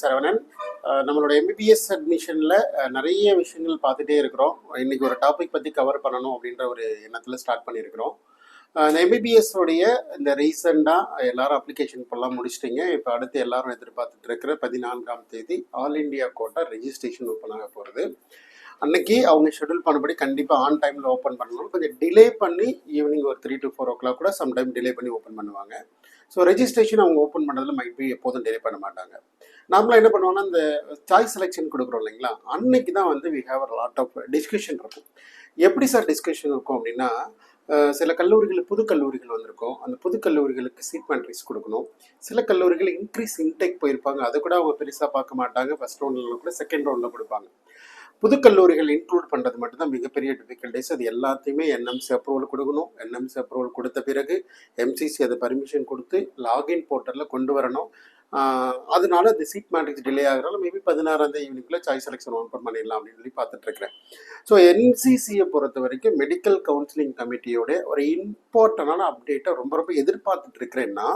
சரவணன். நம்மளோட எம்பிபிஎஸ் அட்மிஷனில் நிறைய விஷயங்கள் பார்த்துட்டே இருக்கிறோம். இன்றைக்கி ஒரு டாபிக் பற்றி கவர் பண்ணணும் அப்படின்ற ஒரு எண்ணத்தில் ஸ்டார்ட் பண்ணியிருக்கிறோம். இந்த எம்பிபிஎஸ் உடைய இந்த ரீசெண்டாக எல்லாரும் அப்ளிகேஷன் இப்போல்லாம் முடிச்சிட்டிங்க. இப்போ அடுத்து எல்லாரும் எதிர்பார்த்துட்டு இருக்கிற 14ஆம் தேதி all India quota registration open ஆக போகிறது. அன்னைக்கு அவங்க ஷெடியூல் பண்ணபடி கண்டிப்பாக ஆன் டைமில் ஓப்பன் பண்ணணும். கொஞ்சம் டிலே பண்ணி ஈவினிங் ஒரு 3 to 4 o'clock கூட சம்டைம் டிலே பண்ணி ஓப்பன் பண்ணுவாங்க. ஸோ ரெஜிஸ்ட்ரேஷன் அவங்க ஓப்பன் பண்ணுறதுல மைட் பி எப்போதும் டிலே பண்ண மாட்டாங்க. நார்மலாக என்ன பண்ணுவோம்னா இந்த சாய்ஸ் செலெக்ஷன் கொடுக்குறோம் இல்லைங்களா, அன்னைக்கு தான் வந்து we have a lot of discussion இருக்கும். எப்படி சார் டிஸ்கஷன் இருக்கும் அப்படின்னா, சில கல்லூரிகள் புது கல்லூரிகள் வந்திருக்கும். அந்த புது கல்லூரிகளுக்கு சீட் மேட்ரிக்ஸ் கொடுக்கணும். சில கல்லூரிகள் இன்க்ரீஸ் இன்டேக் போயிருப்பாங்க, அதை கூட அவங்க பெருசாக பார்க்க மாட்டாங்க. ஃபர்ஸ்ட் ரவுண்டில் கூட செகண்ட் ரவுண்டில் கொடுப்பாங்க. புது கல்லூரிகள் இன்க்ளூட் பண்ணுறது மட்டும்தான் மிகப்பெரிய டிஃபிகல்ட்டிஸ். அது எல்லாத்தையுமே என்எம்சி அப்ரூவல் கொடுக்கணும். என்எம்சி அப்ரூவல் கொடுத்த பிறகு எம்சிசி அதை பர்மிஷன் கொடுத்து லாகின் போர்ட்டலில் கொண்டு வரணும். அதனால அந்த சீட் மேட்ரிக்ஸ் டிலே ஆகிறனால மேபி 16ஆம் தேதி ஈவினிங்குள்ளே சாய்ஸ் செலெக்ஷன் ஓப்பன் பண்ணிடலாம் அப்படின்னு சொல்லி பார்த்துட்ருக்கிறேன். ஸோ என்சிசியை பொறுத்த வரைக்கும் மெடிக்கல் கவுன்சிலிங் கமிட்டியோட ஒரு இம்பார்ட்டண்டான அப்டேட்டை ரொம்ப ரொம்ப எதிர்பார்த்துட்டு இருக்கிறேன்னா,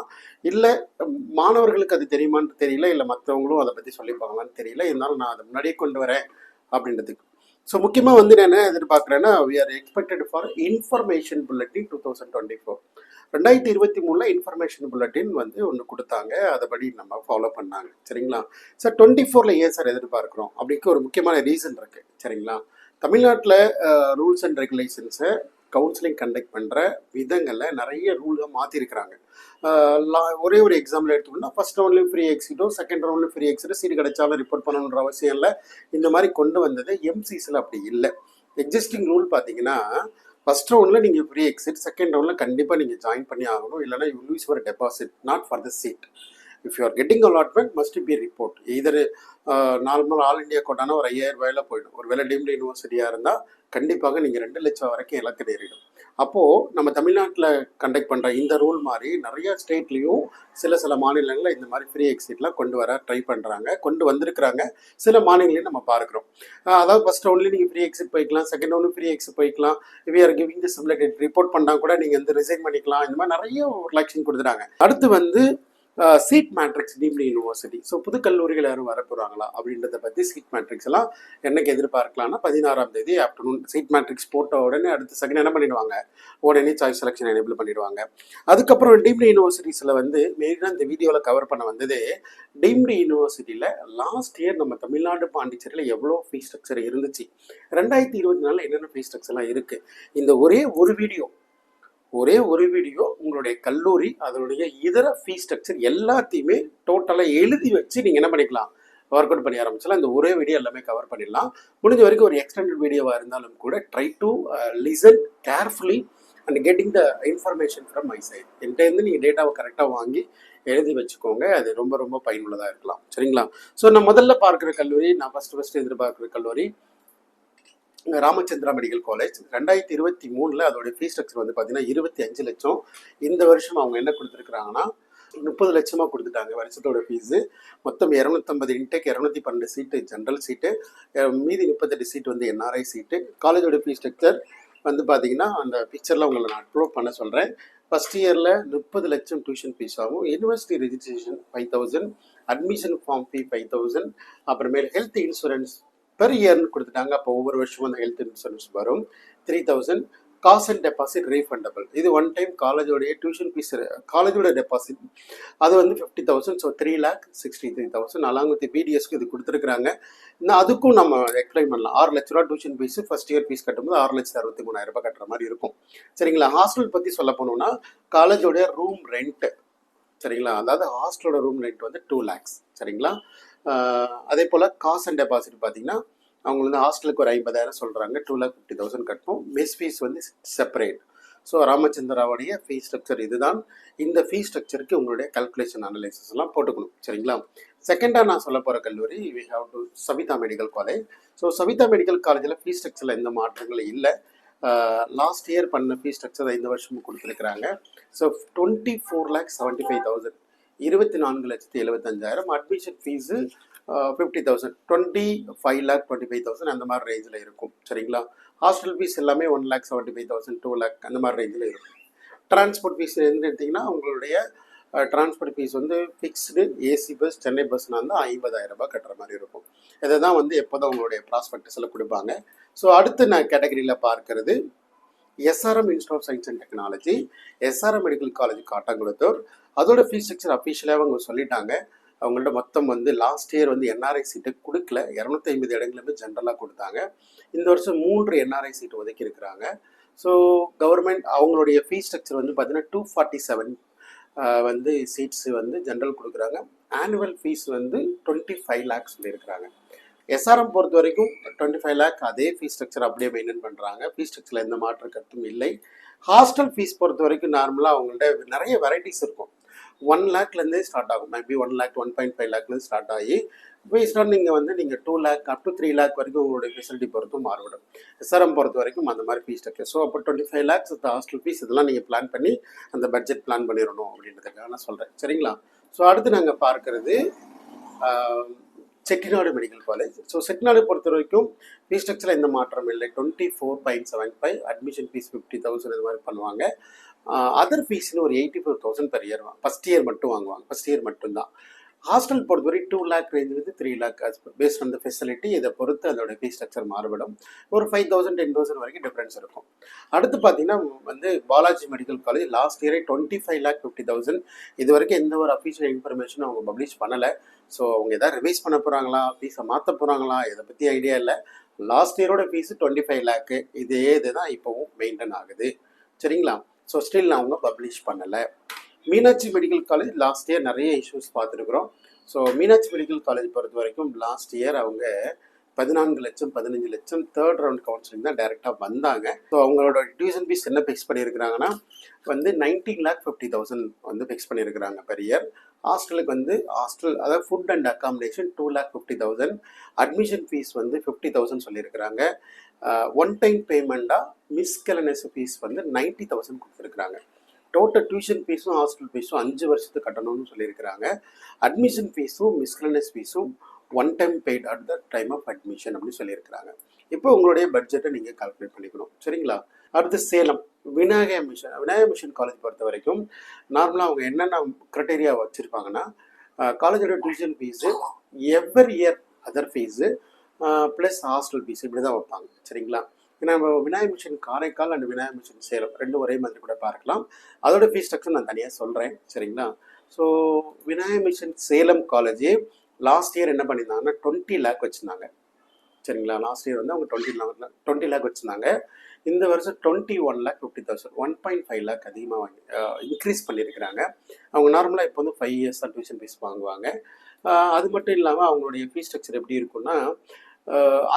இல்லை மாணவர்களுக்கு அது தெரியுமான்னு தெரியல, இல்லை மற்றவங்களும் அதை பற்றி சொல்லிப்பாங்களான்னு தெரியல. இருந்தாலும் நான் அதை முன்னாடியே கொண்டு வரேன் அப்படின்றதுக்கு. ஸோ முக்கியமாக வந்து நான் என்ன எதிர்பார்க்குறேன்னா, we are expected for information bulletin 2024. 2023 information bulletin வந்து ஒன்று கொடுத்தாங்க, அதைப்படி நம்ம ஃபாலோ பண்ணாங்க. சரிங்களா சார்? 24 ஏன் சார் எதிர்பார்க்குறோம் அப்படிக்கு ஒரு முக்கியமான ரீசன் இருக்குது. சரிங்களா, தமிழ்நாட்டில் ரூல்ஸ் அண்ட் ரெகுலேஷன்ஸை கவுன்சிலிங் கண்டக்ட் பண்ணுற விதங்களில் நிறைய ரூலை மாற்றிருக்கிறாங்க. ஒரே ஒரு எக்ஸாம்பிள் எடுத்துக்கணும்னா, ஃபர்ஸ்ட் ரவுண்ட்லேயும் ஃப்ரீ எக்ஸிட்டோ, செகண்ட் ரவுண்ட்லேயும் ஃப்ரீ எக்ஸிட்டோ, சீட் கிடைச்சாலும் ரிப்போர்ட் பண்ணணுன்ற அவசியம் இல்லை. இந்த மாதிரி கொண்டு வந்தது எம்சிசியில் அப்படி இல்லை. எக்ஸிஸ்டிங் ரூல் பார்த்தீங்கன்னா, ஃபர்ஸ்ட் ரவுண்டில் நீங்கள் ஃப்ரீ எக்ஸிட், செகண்ட் ரவுண்டில் கண்டிப்பாக நீங்கள் ஜாயின் பண்ணி ஆகணும், இல்லைனா you lose your deposit, not for the seat. If you are getting allotment must be report. Either normal all India கோட்டானா ஒரு 5000 ரூபாயில போயிடும். ஒரு வேலை டீம்டு யூனிவர்சிட்டியாக இருந்தால் கண்டிப்பாக நீங்கள் 2 லட்சம் வரைக்கும் இலக்கு நேரிடும். அப்போது நம்ம தமிழ்நாட்டில் கண்டக்ட் பண்ணுற இந்த ரூல் மாதிரி நிறைய ஸ்டேட்லேயும் சில மாநிலங்களில் இந்த மாதிரி ஃப்ரீ எக்ஸிட்லாம் கொண்டு வர ட்ரை பண்ணுறாங்க, கொண்டு வந்திருக்கிறாங்க. சில மாநிலங்களையும் நம்ம பார்க்குறோம். அதாவது ஃபர்ஸ்ட் ரவுண்ட்லேயும் நீங்கள் ஃப்ரீ எக்ஸிட் போய்க்கலாம், செகண்ட் ரவுண்டு ஃப்ரீ எக்ஸிட் போய்க்கலாம். We are giving the simulated report பண்ணால் கூட நீங்கள் வந்து ரிசைன் பண்ணிக்கலாம். இந்த மாதிரி நிறைய ரிலாக்ஷன் கொடுத்துட்டாங்க. அடுத்து வந்து seat matrix deemed university. So புது கல்லூரிகள் யாரும் வரப்போகிறாங்களா அப்படின்றத பற்றி சீட் மேட்ரிக்ஸ் எல்லாம் என்னைக்கு எதிர்பார்க்கலாம்னா, 16ஆம் தேதி ஆஃப்டர்நூன் சீட் மேட்ரிக்ஸ் போட்ட உடனே அடுத்த செகண்ட் என்ன பண்ணிடுவாங்க, உடனே சாய்ஸ் செலெக்ஷன் எனேபிள் பண்ணிடுவாங்க. அதுக்கப்புறம் டீம்டு யூனிவர்சிட்டிஸில் வந்து மெயினாக இந்த வீடியோவில் கவர் பண்ண வந்தது, டீம்டு யூனிவர்சிட்டியில் லாஸ்ட் இயர் நம்ம தமிழ்நாடு பாண்டிச்சேரியில் எவ்வளோ ஃபீஸ் ஸ்ட்ரக்சர் இருந்துச்சு, 2024 என்னென்ன ஃபீஸ் ஸ்ட்ரக்சர்லாம் இருக்குது, இந்த ஒரே ஒரு வீடியோ உங்களுடைய கல்லூரி அதனுடைய இதர ஃபீஸ் ஸ்ட்ரக்சர் எல்லாத்தையுமே டோட்டலாக எழுதி வச்சு நீங்கள் என்ன பண்ணிக்கலாம், ஒர்க் அவுட் பண்ணி ஆரம்பிச்சலாம். இந்த ஒரே வீடியோ எல்லாமே கவர் பண்ணிடலாம். முடிஞ்ச வரைக்கும் ஒரு எக்ஸ்டெண்டட் வீடியோவாக இருந்தாலும் கூட try to listen carefully and getting the information from my side. என்கிட்ட நீங்கள் டேட்டாவை கரெக்டாக வாங்கி எழுதி வச்சுக்கோங்க. அது ரொம்ப ரொம்ப பயனுள்ளதாக இருக்கலாம். சரிங்களா? ஸோ நான் முதல்ல பார்க்குற கல்லூரி, நான் ஃபஸ்ட்டு எதிர்பார்க்குற கல்லூரி ராமச்சந்திரா மெடிக்கல் காலேஜ். 2023 அதோடைய ஃபீஸ் ஸ்ட்ரக்சர் வந்து பார்த்தீங்கன்னா 25 லட்சம். இந்த வருஷம் அவங்க என்ன கொடுத்துருக்குறாங்கன்னா 30 லட்சமாக கொடுத்துட்டாங்க வருஷத்தோட ஃபீஸு. மொத்தம் 250 இன்டேக், 212 சீட்டு ஜென்ரல் சீட்டு, மீதி 38 சீட் வந்து என்ஆர்ஐ சீட்டு. காலேஜோட ஃபீஸ் ஸ்ட்ரக்சர் வந்து பார்த்தீங்கன்னா அந்த பிக்சரில் உங்களை நான் அப்லோட் பண்ண சொல்கிறேன். ஃபஸ்ட் இயரில் 30 லட்சம் டியூஷன் ஃபீஸ் ஆகும். யூனிவர்சிட்டி ரெஜிஸ்ட்ரேஷன் 5000, அட்மிஷன் ஃபார்ம் ஃபீ 5000, அப்புறமேல் ஹெல்த் இன்சூரன்ஸ் பெர் இயர்னு கொடுத்துட்டாங்க. அப்போ ஒவ்வொரு வருஷமும் அந்த ஹெல்த் இன்சூரன்ஸ் வரும் 3000. Cost and deposit refundable. இது ஒன் டைம் காலேஜோடைய டியூஷன் ஃபீஸ், காலேஜோட டெபாசிட் அது வந்து 50,000. ஸோ 3,63,000 அலாங் வித் பிடிஎஸ்க்கு இது கொடுத்துருக்குறாங்க. அதுக்கும் நம்ம எக்ஸ்பிளைன் பண்ணலாம். 6 லட்ச ரூபா tuition fees first year fees கட்டும்போது 6,63,000 ரூபாய் கட்டுற மாதிரி இருக்கும். சரிங்களா? ஹாஸ்டல் பற்றி சொல்ல போனோம்னா காலேஜோடைய ரூம் ரெண்ட்டு, சரிங்களா, அதாவது ஹாஸ்டலோட ரூம் ரெண்ட் வந்து 2 lakhs. சரிங்களா? அதே போல் காஸ்ட் அண்ட் டெபாசிட் பார்த்தீங்கன்னா அவங்க வந்து ஹாஸ்டலுக்கு ஒரு 50,000 சொல்கிறாங்க, 2,50,000 கட்டணும். மெஸ் ஃபீஸ் வந்து செப்பரேட். ஸோ ராமச்சந்திராவுடைய ஃபீஸ் ஸ்ட்ரக்சர் இதுதான். இந்த ஃபீஸ் ஸ்ட்ரக்சருக்கு உங்களுடைய கல்குலேஷன் அனலைசிஸ் எல்லாம் போட்டுக்கணும். சரிங்களா? செகண்டாக நான் சொல்ல போகிற கல்லூரி we have to Saveetha medical college. So Saveetha medical காலேஜில் ஃபீஸ் ஸ்ட்ரக்சரில் எந்த மாற்றங்களும் இல்லை. லாஸ்ட் இயர் பண்ண ஃபீஸ் ஸ்ட்ரக்சர் இந்த வருஷமும் கொடுத்துருக்குறாங்க. ஸோ 24,75,000, 24,75,000. அட்மிஷன் ஃபீஸு 50,000, 25,25,000 அந்த மாதிரி ரேஞ்சில் இருக்கும். சரிங்களா? ஹாஸ்டல் ஃபீஸ் எல்லாமே 1,75,000, 2 lakh அந்த மாதிரி ரேஞ்சில் இருக்கும். டிரான்ஸ்போர்ட் ஃபீஸ் எதுன்னு எடுத்திங்கன்னா உங்களுடைய டிரான்ஸ்போர்ட் ஃபீஸ் வந்து ஃபிக்ஸ்டு. ஏசி பஸ் சென்னை பஸ்னால் வந்து 50,000 ரூபாய் கட்டுற மாதிரி இருக்கும். இதை தான் வந்து எப்போதான் உங்களுடைய ப்ராஸ்பெக்டஸில் கொடுப்பாங்க. ஸோ அடுத்து நான் கேட்டகரியில் பார்க்கறது SRM institute of science and technology, SRM medical college Kattankulathur. அதோட ஃபீஸ் ஸ்ட்ரக்சர் அஃபிஷியலாக அவங்க சொல்லிட்டாங்க. அவங்கள்ட்ட மொத்தம் வந்து லாஸ்ட் இயர் வந்து என்ஆர்ஐ சீட்டு கொடுக்கல, 250 இடங்களுமே ஜென்ரலாக கொடுத்தாங்க. இந்த வருஷம் 3 என்ஆர்ஐ சீட்டு ஒதுக்கி இருக்கிறாங்க. ஸோ கவர்மெண்ட் அவங்களுடைய ஃபீஸ் ஸ்ட்ரக்சர் வந்து பார்த்தீங்கன்னா 247 வந்து சீட்ஸ் வந்து ஜென்ரல் கொடுக்குறாங்க. ஆனுவல் ஃபீஸ் வந்து 25 லேக்ஸ் சொல்லியிருக்கிறாங்க. எஸ்ஆர்எம் பொறுத்த வரைக்கும் 25 லேக் அதே ஃபீஸ் ஸ்ட்ரக்சர் அப்படியே மெயின்டைன் பண்ணுறாங்க. ஃபீஸ் ஸ்ட்ரக்சரில் எந்த மாற்று கருத்தும் இல்லை. ஹாஸ்டல் ஃபீஸ் பொறுத்த வரைக்கும் நார்மலாக அவங்கள்ட்ட நிறைய வெரைட்டிஸ் இருக்கும். 1 லேக்லேருந்தே ஸ்டார்ட் ஆகும். மேபி 1 லேக் 1.5 லேக்லேருந்து ஸ்டார்ட் ஆகி பேஸ்டாக நீங்கள் வந்து நீங்கள் 2 லேக் அப் டு 3 லேக் வரைக்கும் உங்களுடைய ஃபெசிலிட்டி பொறுத்தும் மாறுபடும். எஸ்ஆர்எம் பொறுத்த வரைக்கும் அந்த மாதிரி ஃபீஸ் ஸ்ட்ரக்சர். ஸோ அப்போ 25 லேக்ஸ் ஹாஸ்டல் ஃபீஸ் இதெல்லாம் நீங்கள் பிளான் பண்ணி அந்த பட்ஜெட் பிளான் பண்ணிடணும் அப்படின்றதுக்காக நான் சொல்கிறேன். சரிங்களா? ஸோ அடுத்து நாங்கள் பார்க்கறது Chettinad medical college. So Chettinad பொறுத்த வரைக்கும் ஃபீஸ் ஸ்ட்ரக்சரில் எந்த மாற்றம் இல்லை. 24.75 அட்மிஷன் ஃபீஸ் 50,000 இது மாதிரி பண்ணுவாங்க. அதர் ஃபீஸ்னு ஒரு 84,000 பெர் இயர் ஃபஸ்ட் இயர் மட்டும் வாங்குவாங்க. ஃபஸ்ட் இயர் மட்டும்தான். ஹாஸ்டல் பொறுத்தவரை 2 லேக் ரேஞ்சிலிருந்து 3 lakh based on the facility இதை பொறுத்து அதோட ஃபீஸ் ஸ்ட்ரக்சர் மாறுபடும். ஒரு 5,000 10,000 வரைக்கும் டிஃப்ரென்ஸ் இருக்கும். அடுத்து பார்த்தீங்கன்னா வந்து பாலாஜி மெடிக்கல் காலேஜ் லாஸ்ட் இயரே 25,50,000. இது வரைக்கும் எந்த ஒரு அஃபீஷியல் இன்ஃபர்மேஷனும் அவங்க பப்ளிஷ் பண்ணலை. ஸோ அவங்க எதாவது ரிவைஸ் பண்ண போகிறாங்களா, ஃபீஸை மாற்ற போகிறாங்களா, இதை பற்றி ஐடியா இல்லை. லாஸ்ட் இயரோட ஃபீஸு 25 லேக்கு. இதே இது தான் இப்போவும் மெயின்டைன் ஆகுது. சரிங்களா? ஸோ ஸ்டில் அவங்க பப்ளிஷ் பண்ணலை. Meenakshi medical college last year நிறைய இஷ்யூஸ் பார்த்துருக்குறோம். ஸோ மீனாட்சி மெடிக்கல் காலேஜ் பொறுத்த வரைக்கும் லாஸ்ட் இயர் அவங்க 14 லட்சம் 15 லட்சம் தேர்ட் ரவுண்ட் கவுன்சிலிங் தான் டைரெக்டாக வந்தாங்க. ஸோ அவங்களோட டியூஷன் ஃபீஸ் என்ன ஃபிக்ஸ் பண்ணியிருக்கிறாங்கன்னா வந்து 19,50,000 வந்து ஃபிக்ஸ் பண்ணியிருக்கிறாங்க பெர் இயர். ஹாஸ்டலுக்கு வந்து ஹாஸ்டல் அதாவது food and accommodation 2,50,000. Admission fees வந்து 50,000 சொல்லியிருக்கிறாங்க. ஒன் டைம் பேமெண்ட்டாக மிஸ்கெலனஸ் ஃபீஸ் வந்து 90,000 கொடுத்துருக்குறாங்க. டோட்டல் டியூஷன் ஃபீஸும் ஹாஸ்டல் ஃபீஸும் 5 வருஷத்துக்கு கட்டணும்னு சொல்லியிருக்கிறாங்க. அட்மிஷன் ஃபீஸும் மிஸ்கெலனஸ் ஃபீஸும் one time paid at the time of admission அப்படின்னு சொல்லியிருக்கிறாங்க. இப்போ உங்களுடைய பட்ஜெட்டை நீங்கள் கால்குலேட் பண்ணிக்கணும். சரிங்களா? அடுத்து சேலம் விநாயகா மிஷன் காலேஜ் பொறுத்த வரைக்கும் நார்மலாக அவங்க என்னென்ன க்ரைட்டீரியா வச்சுருப்பாங்கன்னா காலேஜோட tuition fees every year other fees plus hostel fees இப்படி தான் வைப்பாங்க. சரிங்களா? ஏன்னா Vinayaka mission Karaikal and Vinayaka mission Salem ரெண்டும் ஒரே மாதிரி கூட பார்க்கலாம். அதோட ஃபீஸ் ஸ்ட்ரக்சர் நான் தனியாக சொல்கிறேன். சரிங்களா? ஸோ விநாயகா மிஷன் சேலம் காலேஜே லாஸ்ட் இயர் என்ன பண்ணியிருந்தாங்கன்னா 20 லேக் வச்சுருந்தாங்க. சரிங்களா? லாஸ்ட் இயர் வந்து அவங்க 20 லேக் வச்சுருந்தாங்க. இந்த வருஷம் 21,50,000 1.5 லேக் அதிகமாக வாங்கி இன்க்ரீஸ் பண்ணியிருக்கிறாங்க. அவங்க நார்மலாக இப்போ வந்து 5 இயர்ஸ் தான் டியூஷன் ஃபீஸ் வாங்குவாங்க. அது மட்டும் இல்லாமல் அவங்களுடைய ஃபீஸ் ஸ்ட்ரக்சர் எப்படி இருக்குன்னா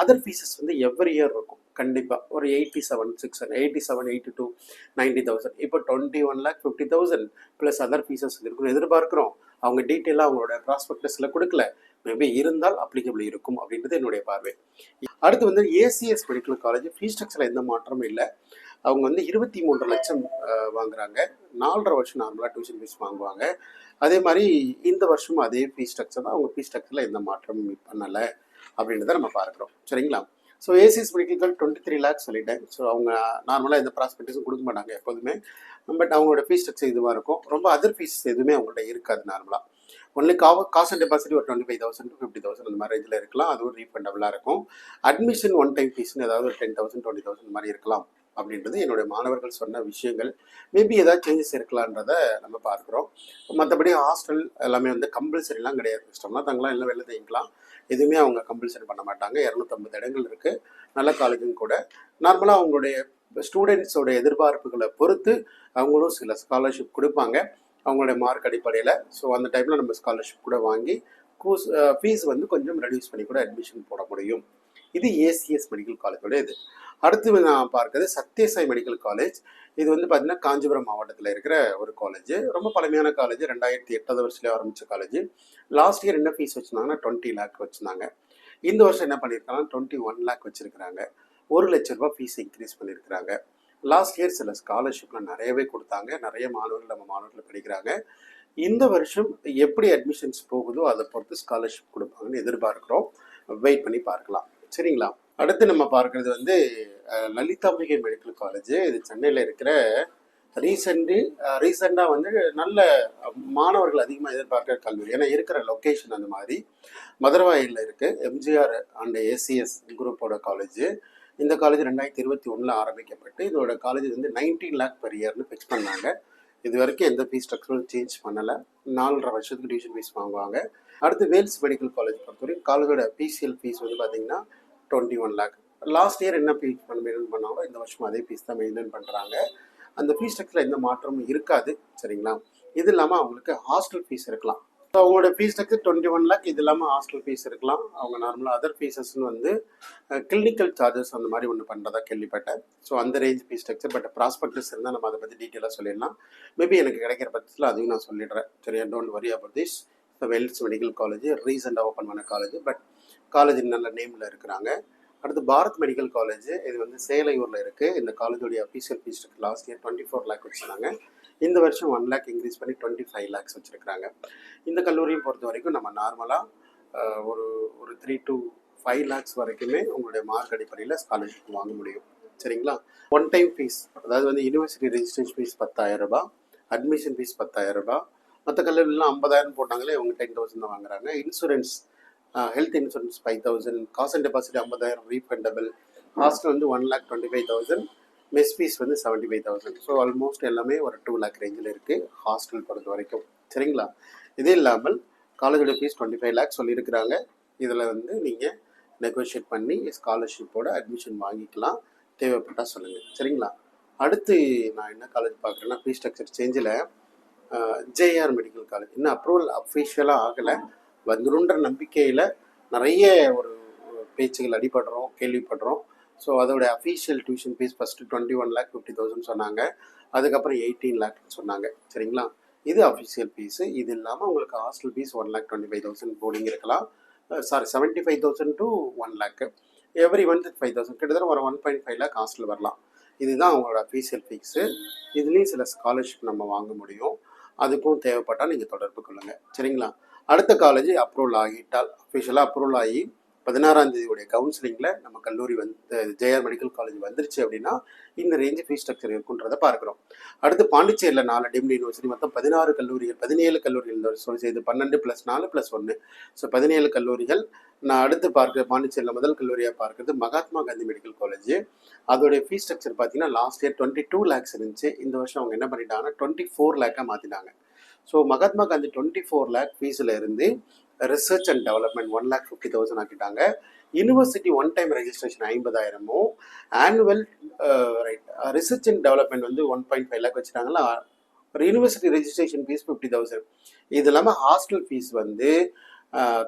அதர் ஃபீஸஸ் வந்து எவ்ரி இயர் இருக்கும். கண்டிப்பாக ஒரு 82 90,000. இப்போ 21,50,000 ப்ளஸ் அதர் ஃபீஸஸ் இருக்குன்னு எதிர்பார்க்குறோம். அவங்க டீட்டெயிலாக அவங்களோட ப்ராஸ்பெக்டஸில் கொடுக்கல. மேபி இருந்தால் அப்ளிகபிள் இருக்கும் அப்படின்றது என்னுடைய பார்வை. அடுத்து வந்து ஏசிஎஸ் மெடிக்கல் காலேஜ் ஃபீஸ் ஸ்ட்ரக்சரில் எந்த மாற்றமும் இல்லை. அவங்க வந்து 23 லட்சம் வாங்குறாங்க. 4.5 வருஷம் நார்மலாக டியூஷன் ஃபீஸ் வாங்குவாங்க. அதே மாதிரி இந்த வருஷமும் அதே ஃபீஸ் ஸ்ட்ரக்சர் தான். அவங்க ஃபீஸ் ஸ்ட்ரக்சரில் எந்த மாற்றமும் பண்ணலை அப்படின்றத நம்ம பார்க்குறோம். சரிங்களா? ஸோ ஏசிஎஸ் மெடிக்கல் 23 லேக்ஸ் சொல்லிட்டேன். ஸோ அவங்க நார்மலாக எந்த ப்ராஸ்பெக்டஸும் கொடுக்க மாட்டாங்க எப்போதுமே. பட் அவங்களோட ஃபீஸ் ஸ்ட்ரக்சர் இதுவாக இருக்கும். ரொம்ப அதர் ஃபீஸ் எதுவுமே அவங்கள்ட்ட இருக்காது. நார்மலாக ஒன்லி காசு அண்ட் டெபாசிட் ஒரு 25,000 to 50,000 அந்த மாதிரி ரேஞ்சில் இருக்கலாம். அதுவும் ரீஃபண்டபுளாக இருக்கும். அட்மிஷன் ஒன் டைம் ஃபீஸ்னு ஏதாவது ஒரு 10,000 20,000 இந்த மாதிரி இருக்கலாம் அப்படின்றது என்னுடைய மாணவர்கள் சொன்ன விஷயங்கள். மேபி ஏதாவது சேஞ்சஸ் இருக்கலான்றதை நம்ம பார்க்குறோம். மற்றபடி ஹாஸ்டல் எல்லாமே வந்து கம்பல்சரிலாம் கிடையாது. இஷ்டம்னா தங்கலாம் எல்லாம் வெளில தங்கிக்கலாம். எதுவுமே அவங்க கம்பல்சரி பண்ண மாட்டாங்க. 250 இடங்கள் இருக்குது. நல்ல காலேஜும் கூட. நார்மலாக அவங்களுடைய ஸ்டூடெண்ட்ஸோட எதிர்பார்ப்புகளை பொறுத்து அவங்களும் சில ஸ்காலர்ஷிப் கொடுப்பாங்க அவங்களுடைய மார்க் அடிப்படையில். ஸோ அந்த டைமில் நம்ம ஸ்காலர்ஷிப் கூட வாங்கி ஃபீஸ் வந்து கொஞ்சம் ரெடியூஸ் பண்ணி கூட அட்மிஷன் போட முடியும். இது ஏசிஎஸ் மெடிக்கல் காலேஜோட இது. அடுத்து நான் பார்க்குறது சத்யசாய் மெடிக்கல் காலேஜ். இது வந்து பார்த்திங்கன்னா காஞ்சிபுரம் மாவட்டத்தில் இருக்கிற ஒரு காலேஜ். ரொம்ப பழமையான காலேஜ். 2008 வருஷத்துலேயே ஆரம்பித்த காலேஜ். லாஸ்ட் இயர் என்ன ஃபீஸ் வச்சுருந்தாங்கன்னா 20 லேக் வச்சுருந்தாங்க. இந்த வருஷம் என்ன பண்ணியிருக்காங்கன்னா 21 லேக் வச்சுருக்கிறாங்க. 1 லட்ச ரூபா ஃபீஸ் இன்க்ரீஸ் பண்ணியிருக்கிறாங்க. லாஸ்ட் இயர் சில ஸ்காலர்ஷிப்லாம் நிறையவே கொடுத்தாங்க. நிறைய மாணவர்கள் நம்ம மாணவர்கள் படிக்கிறாங்க. இந்த வருஷம் எப்படி அட்மிஷன்ஸ் போகுதோ அதை பொறுத்து ஸ்காலர்ஷிப் கொடுப்பாங்கன்னு எதிர்பார்க்குறோம். வெயிட் பண்ணி பார்க்கலாம். சரிங்களா? அடுத்து நம்ம பார்க்குறது வந்து லலிதாம்பிகை மெடிக்கல் காலேஜ். இது சென்னையில் இருக்கிற ரீசெண்டாக வந்து நல்ல மாணவர்கள் அதிகமாக எதிர்பார்க்குற கல்லூரி. ஏன்னா இருக்கிற லொக்கேஷன் அந்த மாதிரி. மதுரவாயிலில் இருக்குது எம்ஜிஆர் அண்ட் ஏசிஎஸ் குரூப்போட காலேஜ். இந்த காலேஜ் 2021 ஆரம்பிக்கப்பட்டு இதோட காலேஜ் வந்து 19 lakh per yearனு ஃபிக்ஸ் பண்ணாங்க. இது வரைக்கும் எந்த ஃபீஸ் ஸ்ட்ரக்சரும் சேஞ்ச் பண்ணலை. 4.5 வருஷத்துக்கு டியூஷன் ஃபீஸ் வாங்குவாங்க. அடுத்து வேல்ஸ் மெடிக்கல் காலேஜ் பொறுத்தவரைக்கும் காலேஜோட பிசிஎல் ஃபீஸ் வந்து பார்த்தீங்கன்னா 21 lakh. லாஸ்ட் இயர் என்ன ஃபீஸ் மெயின்டைன் பண்ணாங்களோ இந்த வருஷம் அதே ஃபீஸ் தான் மெயின்டைன் பண்ணுறாங்க. அந்த ஃபீஸ் ஸ்ட்ரக்சரில் எந்த மாற்றமும் இருக்காது. சரிங்களா? இது இல்லாமல் அவங்களுக்கு ஹாஸ்டல் ஃபீஸ் இருக்கலாம். ஸோ அவங்களோட ஃபீஸ் ஸ்ட்ரக்சர் 21 lakh. இது இல்லாமல் ஹாஸ்டல் ஃபீஸ் இருக்கலாம். அவங்க நார்மலாக அதர் ஃபீஸஸ்ன்னு வந்து கிளினிக்கல் சார்ஜஸ் அந்த மாதிரி ஒன்று பண்ணுறதா கேள்விப்பட்டேன். ஸோ அந்த range fees structure. But prospectus இருந்தால் நம்ம அதை பற்றி டீட்டெயிலாக சொல்லிடலாம். மேபி எனக்கு கிடைக்கிற பட்சத்தில் அதையும் நான் சொல்லிடுறேன். சரியா? Don't worry about this. Wells medical college ரீசெண்டாக ஓப்பன் பண்ண காலேஜ். பட் காலேஜ் நல்ல நேமில் இருக்கிறாங்க. அடுத்து பாரத் மெடிக்கல் காலேஜ். இது வந்து சேலையூரில் இருக்குது. இந்த காலேஜோடைய official fee structure last year 24 lakh வச்சுருந்தாங்க. இந்த வருஷம் 1 lakh இன்க்ரீஸ் பண்ணி 25 lakhs வச்சுருக்காங்க. இந்த கல்லூரியும் பொறுத்த வரைக்கும் நம்ம நார்மலாக ஒரு 3 to 5 lakhs வரைக்குமே உங்களுடைய மார்க் அடிப்படையில் ஸ்காலர்ஷிப் வாங்க முடியும். சரிங்களா? ஒன் டைம் ஃபீஸ், அதாவது வந்து யூனிவர்சிட்டி ரெஜிஸ்ட்ரேஷன் ஃபீஸ் 10,000 ரூபாய், அட்மிஷன் ஃபீஸ் 10,000 ரூபாய். மற்ற கல்லூரிலாம் 50,000 போட்டாங்களே, இவங்க 10,000 தான் வாங்குறாங்க. இன்சூரன்ஸ், ஹெல்த் இன்சூரன்ஸ் 5,000, காசு அண்ட் டெபாசிட் 50,000 ரீஃபண்டபிள். ஹாஸ்டல் வந்து 1,25,000, மெஸ் ஃபீஸ் வந்து 75,000. ஸோ ஆல்மோஸ்ட் எல்லாமே ஒரு 2 lakh ரேஞ்சில் இருக்குது ஹாஸ்டல் பொறுத்த வரைக்கும். சரிங்களா? இது இல்லாமல் காலேஜோட ஃபீஸ் 25 lakhs சொல்லியிருக்கிறாங்க. இதில் வந்து நீங்கள் நெகோஷியேட் பண்ணி ஸ்காலர்ஷிப்போட அட்மிஷன் வாங்கிக்கலாம். தேவைப்பட்டால் சொல்லுங்கள். சரிங்களா? அடுத்து நான் என்ன காலேஜ் பார்க்குறேன்னா, ஃபீஸ் ஸ்ட்ரக்சர் சேஞ்சில் ஜேஆர் மெடிக்கல் காலேஜ் இன்னும் அப்ரூவல் அஃபிஷியலாக ஆகலை. வந்துருன்ற நம்பிக்கையில் நிறைய ஒரு பேச்சுகள் அடிபடுறோம், கேள்விப்படுறோம். ஸோ அதோட அஃபீஷியல் டியூஷன் ஃபீஸ் ஃபஸ்ட்டு 21,50,000 சொன்னாங்க. அதுக்கப்புறம் 18 lakh சொன்னாங்க. சரிங்களா? இது அஃபிஷியல் ஃபீஸு. இது இல்லாமல் உங்களுக்கு ஹாஸ்டல் ஃபீஸ் 1,25,000 போர்டிங் இருக்கலாம். 75,000 to 1 lakh. எவ்ரி மந்த் 5,000, கிட்டத்தட்ட ஒரு 1.5 lakh ஹாஸ்டல் வரலாம். இதுதான் அவங்களோட அஃபீஷியல் ஃபீஸு. இதுலேயும் சில ஸ்காலர்ஷிப் நம்ம வாங்க முடியும். அதுக்கும் தேவைப்பட்டால் நீங்கள் தொடர்பு கொள்ளுங்கள். சரிங்களா? அடுத்த காலேஜ் அப்ரூவல் ஆகிட்டால், அஃபிஷியலாக அப்ரூவல் ஆகி 16ஆம் தேதியுடைய கவுன்சிலிங்கில் நம்ம கல்லூரி வந்து ஜேஆர் மெடிக்கல் காலேஜ் வந்துருச்சு அப்படின்னா இந்த ரேஞ்சு ஃபீஸ் ஸ்ட்ரக்சர் இருக்குன்றதை பார்க்குறோம். அடுத்து பாண்டிச்சேரியில் 4 டீம்டு யூனிவர்சிட்டி, மொத்தம் 17 கல்லூரிகள் சொல்லி செய்து 12 + 4 + 1. ஸோ 17 கல்லூரிகள். நான் அடுத்து பார்க்குற பாண்டிச்சேரியில் முதல் கல்லூரியாக பார்க்குறது மகாத்மா காந்தி மெடிக்கல் காலேஜ். அதோடைய ஃபீஸ் ஸ்ட்ரக்சர் பார்த்தீங்கன்னா லாஸ்ட் இயர் 22 lakhs இருந்துச்சு. இந்த வருஷம் அவங்க என்ன பண்ணிட்டாங்கன்னா 24 lakh மாற்றிட்டாங்க. ஸோ மகாத்மா காந்தி 24 lakh ஃபீஸில் இருந்து ரிசர்ச் அண்ட் டெவலப்மெண்ட் 1,50,000 ஆக்கிட்டாங்க. University one time registration 50,000, annual research and development வந்து 1.5 lakh வச்சுட்டாங்களா. ஒரு யூனிவர்சிட்டி ரெஜிஸ்ட்ரேஷன் ஃபீஸ் 50,000. இது இல்லாமல் ஹாஸ்டல் ஃபீஸ் வந்து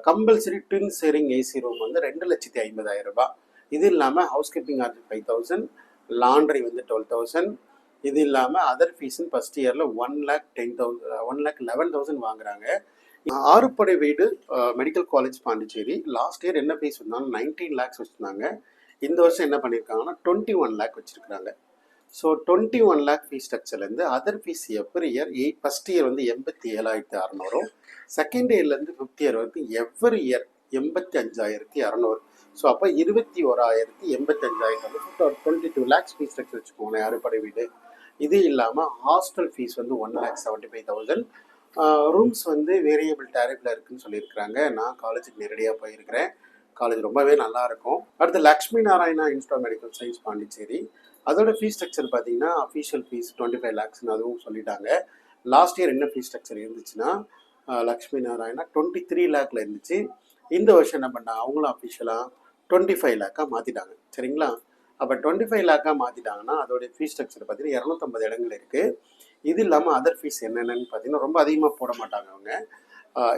compulsory twin sharing AC room வந்து 2,50,000 ரூபாய். இது இல்லாமல் ஹவுஸ் கீப்பிங் சார்ஜ் 5,000, லாண்ட்ரி வந்து 12,000. இது இல்லாமல் அதர் ஃபீஸ்ன்னு ஃபஸ்ட் இயரில் 1,11,000 வாங்குறாங்க. ஆறுபடை வீடு medical college Pondicherry last year என்ன ஃபீஸ் வந்தாலும் 19 lakhs வச்சுருந்தாங்க. இந்த வருஷம் என்ன பண்ணியிருக்காங்கன்னா 21 lakh வச்சுருக்காங்க. ஸோ 21 lakh ஃபீஸ் ஸ்ட்ரக்சர்லேருந்து other fee every year first year வந்து 87,600, செகண்ட் இயர்லேருந்து 5th இயர் வரைக்கும் எவ்ரி இயர் 85,200. ஸோ அப்போ 21,085,000 22 lakhs ஃபீஸ் ஸ்ட்ரக்சர் வச்சுக்கோங்க ஆறுபடை வீடு. இது இல்லாமல் ஹாஸ்டல் ஃபீஸ் வந்து 1,75,000. ரூம்ஸ் வந்து வேரியபிள் டேரிஃபில் இருக்குதுன்னு சொல்லியிருக்கிறாங்க. நான் காலேஜுக்கு நேரடியாக போயிருக்கிறேன். காலேஜ் ரொம்பவே நல்லாயிருக்கும். அடுத்து Lakshmi Narayana institute of medical science Pondicherry. அதோட ஃபீஸ் ஸ்ட்ரக்சர் பார்த்தீங்கன்னா அஃபீஷியல் ஃபீஸ் 25 lakhs அதுவும் சொல்லிட்டாங்க. லாஸ்ட் இயர் என்ன ஃபீஸ் ஸ்ட்ரக்சர் இருந்துச்சுன்னா லக்ஷ்மி நாராயணா 23 lakhல இருந்துச்சு. இந்த வருஷம் என்ன பண்ணாங்க, அவங்களும் அஃபீஷியலாக 25 lakh மாற்றிட்டாங்க. சரிங்களா? அப்போ 25 lakh மாற்றிட்டாங்கன்னா அதோடைய ஃபீஸ் ஸ்ட்ரக்சர் பார்த்தீங்கன்னா 250 இடங்கள் இருக்குது. இது இல்லாமல் அதர் ஃபீஸ் என்னென்னு பார்த்தீங்கன்னா ரொம்ப அதிகமாக போட மாட்டாங்க அவங்க.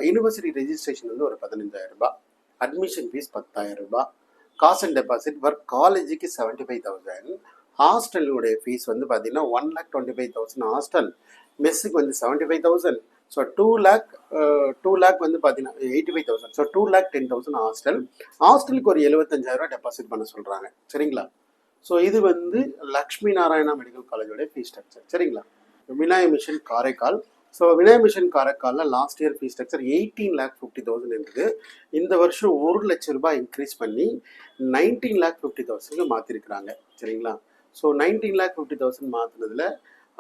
யூனிவர்சிட்டி ரெஜிஸ்ட்ரேஷன் வந்து ஒரு 15,000 ரூபாய், அட்மிஷன் ஃபீஸ் 10,000 ரூபாய், காசு அண்ட் டெபாசிட் பர் காலேஜுக்கு 75,000. ஹாஸ்டலுடைய ஃபீஸ் வந்து பார்த்தீங்கன்னா 1,25,000 ஹாஸ்டல், மெஸ்ஸுக்கு வந்து 75,000. ஸோ 2 lakh வந்து பார்த்தீங்கன்னா 85,000. So 2,10,000 hostel. ஹாஸ்டலுக்கு ஒரு 75,000 டெபாசிட் பண்ண சொல்கிறாங்க. சரிங்களா? ஸோ இது வந்து லக்ஷ்மி நாராயணா மெடிக்கல் காலேஜோடைய ஃபீஸ் ஸ்ட்ரக்சர். சரிங்களா? Vinayaka mission Karaikal. So Vinayaka mission காரைக்காலில் லாஸ்ட் இயர் ஃபீஸ் ஸ்ட்ரக்சர் 18,50,000 இருந்தது. இந்த வருஷம் 1,00,000 ரூபாய் இன்க்ரீஸ் பண்ணி 19,50,000 மாற்றிருக்கிறாங்க. சரிங்களா? ஸோ 19,50,000 மாற்றினதில்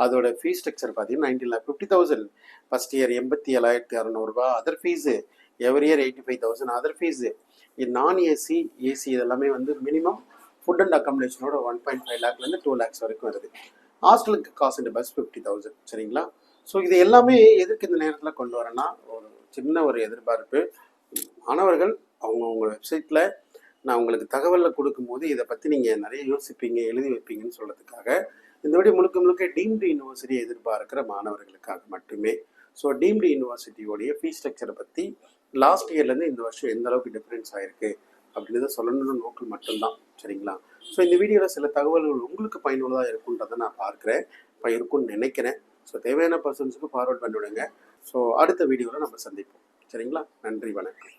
அதோட ஃபீஸ் ஸ்ட்ரக்சர் பார்த்தீங்கன்னா 19,50,000 first year 87,600 other fees, every year 85,000 other fees. இது நான் ஏசி ஏசி இதெல்லாமே வந்து மினிமம் ஃபுட் அண்ட் அக்காமடேஷனோட 1.5 லேக்லேருந்து 2 லேக்ஸ் வரைக்கும் வருது. ஹாஸ்டலுக்கு காசு இந்த பஸ் 50,000 சரிங்களா. ஸோ இது எல்லாமே எதுக்கு இந்த நேரத்தில் கொண்டு வரேன்னா, ஒரு சின்ன ஒரு எதிர்பார்ப்பு. மாணவர்கள் அவங்கவுங்க வெப்சைட்டில் நான் உங்களுக்கு தகவலை கொடுக்கும்போது இதை பற்றி நீங்கள் நிறைய யோசிப்பீங்க, எழுதி வைப்பீங்கன்னு சொல்கிறதுக்காக இந்த வீடியோ முழுக்க முழுக்க டீம்டு யூனிவர்சிட்டியை எதிர்பார்க்குற மாணவர்களுக்காக மட்டுமே. ஸோ டீம்டு யூனிவர்சிட்டியோடைய ஃபீஸ் ஸ்ட்ரக்சரை பற்றி லாஸ்ட் இயர்லேருந்து இந்த வருஷம் எந்த அளவுக்கு டிஃப்ரென்ஸ் ஆகிருக்கு அப்படின்றத சொல்லணும்னு நோக்கம் மட்டும்தான் சரிங்களா. ஸோ இந்த வீடியோவில் சில தகவல்கள் உங்களுக்கு பயனுள்ளதாக இருக்குன்றதை நான் பார்க்குறேன், இப்போ இருக்கும்னு நினைக்கிறேன். ஸோ தேவையான பர்சன்ஸுக்கு ஃபார்வர்ட் பண்ணிவிடுங்க. ஸோ அடுத்த வீடியோவில் நம்ம சந்திப்போம் சரிங்களா. நன்றி, வணக்கம்.